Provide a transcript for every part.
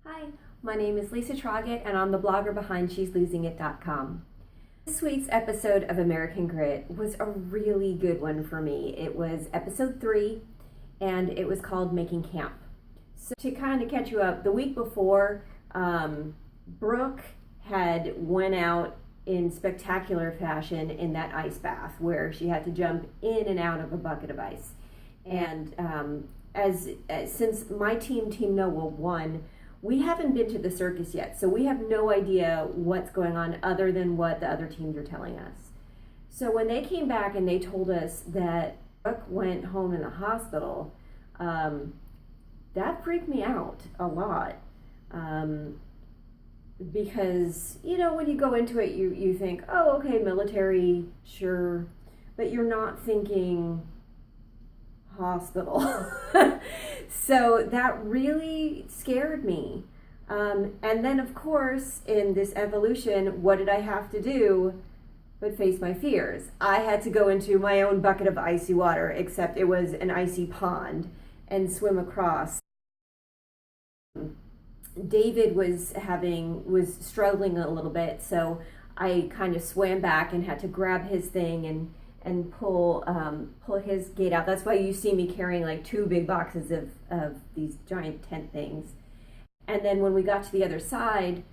Hi, my name is Lisa Traugott and I'm the blogger behind she'slosingit.com. This week's episode of American Grit was a really good one for me. It was episode 3 and it was called Making Camp. So to kind of catch you up, the week before, Brooke had went out in spectacular fashion in that ice bath where she had to jump in and out of a bucket of ice. And since my team Noah, won, we haven't been to the circus yet, so we have no idea what's going on other than what the other teams are telling us. So when they came back and they told us that Brooke went home in the hospital, that freaked me out a lot. Because, you know, when you go into it, you think, oh, okay, military, sure, but you're not thinking hospital. So that really scared me. And then, of course, in this evolution, what did I have to do but face my fears? I had to go into my own bucket of icy water, except it was an icy pond, and swim across. David was struggling a little bit, so I kind of swam back and had to grab his thing and pull his gate out. That's why you see me carrying like 2 big boxes of these giant tent things. And then when we got to the other side,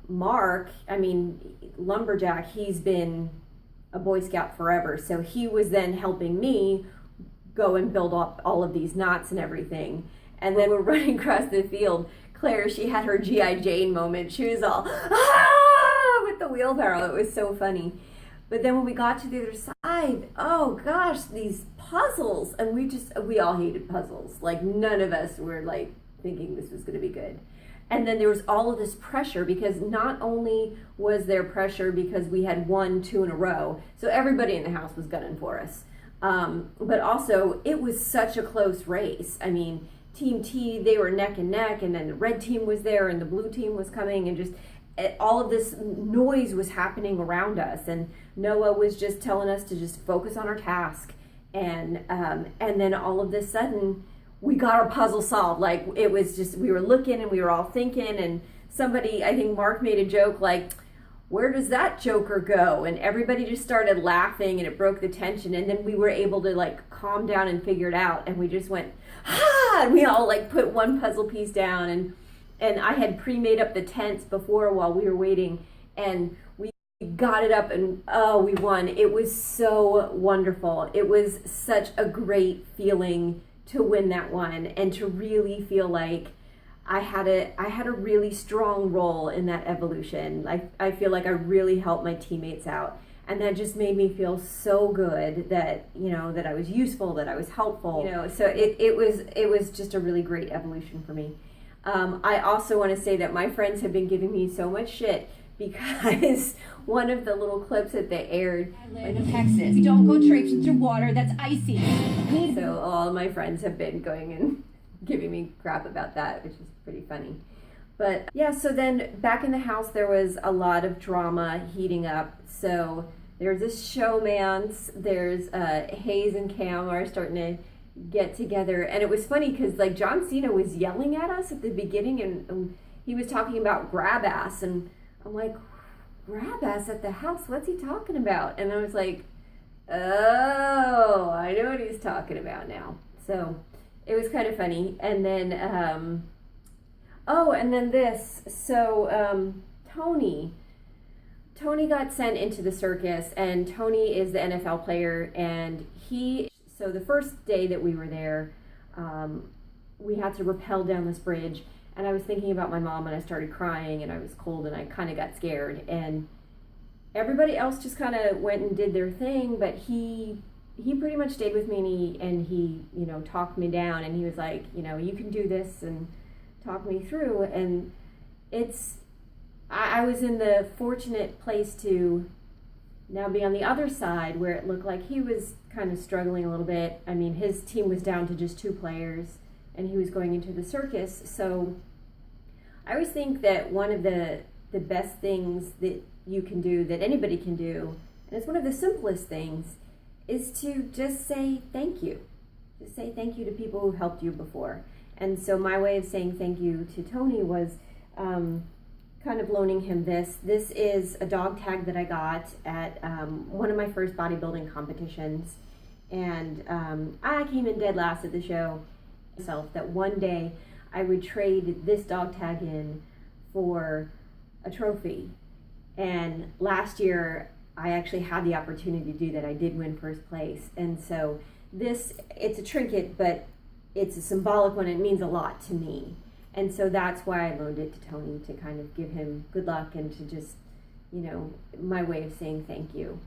Mark, Lumberjack, he's been a Boy Scout forever, so he was then helping me go and build up all of these knots and everything. And then we're running across the field. Claire, she had her G.I. Jane moment. She was all, ah, with the wheelbarrow. It was so funny. But then when we got to the other side, oh gosh, these puzzles. And we all hated puzzles. Like, none of us were like thinking this was going to be good. And then there was all of this pressure, because not only was there pressure because we had won 2 in a row, so everybody in the house was gunning for us. But also, it was such a close race. I mean, Team T, they were neck and neck, and then the red team was there and the blue team was coming, and just all of this noise was happening around us, and Noah was just telling us to just focus on our task, and then all of this sudden we got our puzzle solved. Like, it was just, we were looking and we were all thinking, and somebody, I think Mark, made a joke like, where does that joker go? And everybody just started laughing, and it broke the tension, and then we were able to like calm down and figure it out, and we just went, ah, and we all like put one puzzle piece down, and I had pre-made up the tents before while we were waiting, and we got it up, and oh, we won. It was so wonderful. It was such a great feeling to win that one, and to really feel like I had a really strong role in that evolution. I feel like I really helped my teammates out, and that just made me feel so good that, you know, that I was useful, that I was helpful. You know, so it was just a really great evolution for me. I also want to say that my friends have been giving me so much shit because one of the little clips that they aired. I live in Texas. You don't go traipsing through water that's icy. So all of my friends have been going and giving me crap about that, which is pretty funny. But yeah, so then back in the house there was a lot of drama heating up. So there's this showmance, there's Hayes and Cam are starting to get together, and it was funny because like John Cena was yelling at us at the beginning, and he was talking about grab ass, and I'm like, grab ass at the house? What's he talking about? And I was like, oh, I know what he's talking about now. So it was kind of funny. And then, Tony got sent into the circus, and Tony is the NFL player, and so the first day that we were there, we had to rappel down this bridge, and I was thinking about my mom, and I started crying, and I was cold, and I kind of got scared, and everybody else just kind of went and did their thing, but he pretty much stayed with me, and he you know, talked me down, and he was like, you know, you can do this, and talked me through. And I was in the fortunate place to now be on the other side, where it looked like he was kind of struggling a little bit. I mean, his team was down to just 2 players, and he was going into the circus. So I always think that one of the best things that you can do, that anybody can do, and it's one of the simplest things, is to just say thank you. Just say thank you to people who helped you before. And so my way of saying thank you to Tony was kind of loaning him this. This is a dog tag that I got at one of my first bodybuilding competitions. And I came in dead last at the show. Myself that one day I would trade this dog tag in for a trophy. And last year I actually had the opportunity to do that. I did win first place. And so it's a trinket, but it's a symbolic one. It means a lot to me. And so that's why I loaned it to Tony, to kind of give him good luck and to just, my way of saying thank you.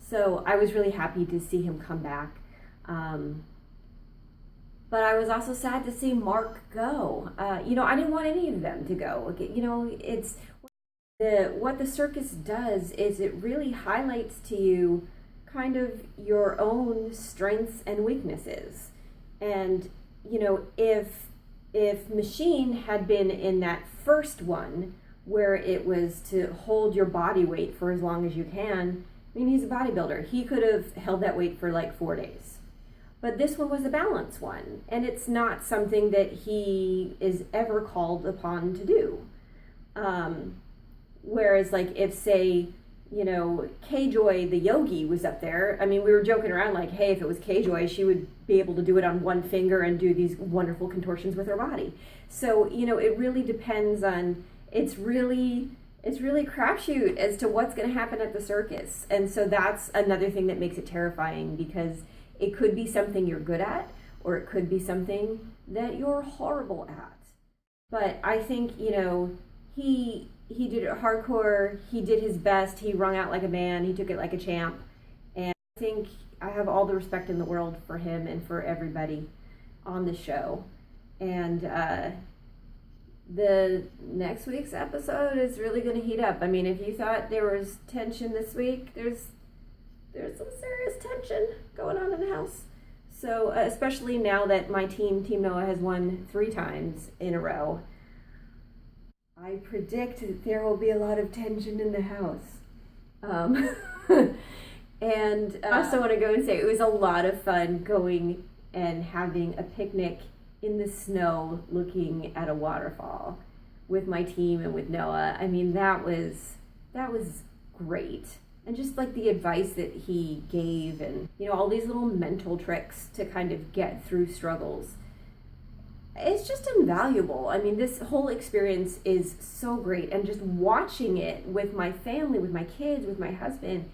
So I was really happy to see him come back. But I was also sad to see Mark go. I didn't want any of them to go. It's what the circus does is it really highlights to you kind of your own strengths and weaknesses. And, if Machine had been in that first one where it was to hold your body weight for as long as you can, he's a bodybuilder. He could have held that weight for like 4 days. But this one was a balance one, and it's not something that he is ever called upon to do. Whereas, like, if, say, K-Joy, the yogi, was up there, we were joking around like, hey, if it was K-Joy, she would be able to do it on one finger and do these wonderful contortions with her body. So, it really depends on, it's really crapshoot as to what's going to happen at the circus. And so that's another thing that makes it terrifying, because it could be something you're good at, or it could be something that you're horrible at. But I think, he did it hardcore, he did his best, he wrung out like a man, he took it like a champ. And I think I have all the respect in the world for him and for everybody on the show. And the next week's episode is really going to heat up. If you thought there was tension this week, there's some serious tension going on in the house. So especially now that my Team Noah has won 3 times in a row, I predict that there will be a lot of tension in the house. And I also want to go and say it was a lot of fun going and having a picnic in the snow looking at a waterfall with my team and with Noah. That was great. And just like the advice that he gave, and all these little mental tricks to kind of get through struggles. It's just invaluable. This whole experience is so great, and just watching it with my family, with my kids, with my husband,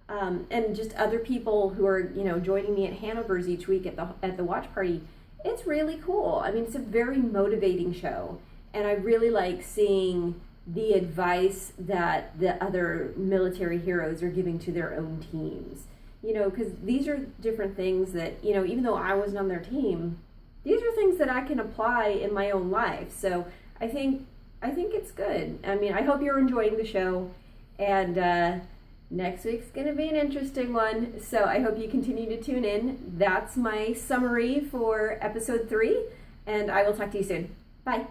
and just other people who are joining me at Hanover's each week at the watch party. It's really cool. It's a very motivating show, and I really like seeing the advice that the other military heroes are giving to their own teams. Because these are different things that even though I wasn't on their team, these are things that I can apply in my own life. So I think it's good. I hope you're enjoying the show, and next week's going to be an interesting one. So I hope you continue to tune in. That's my summary for episode 3, and I will talk to you soon. Bye.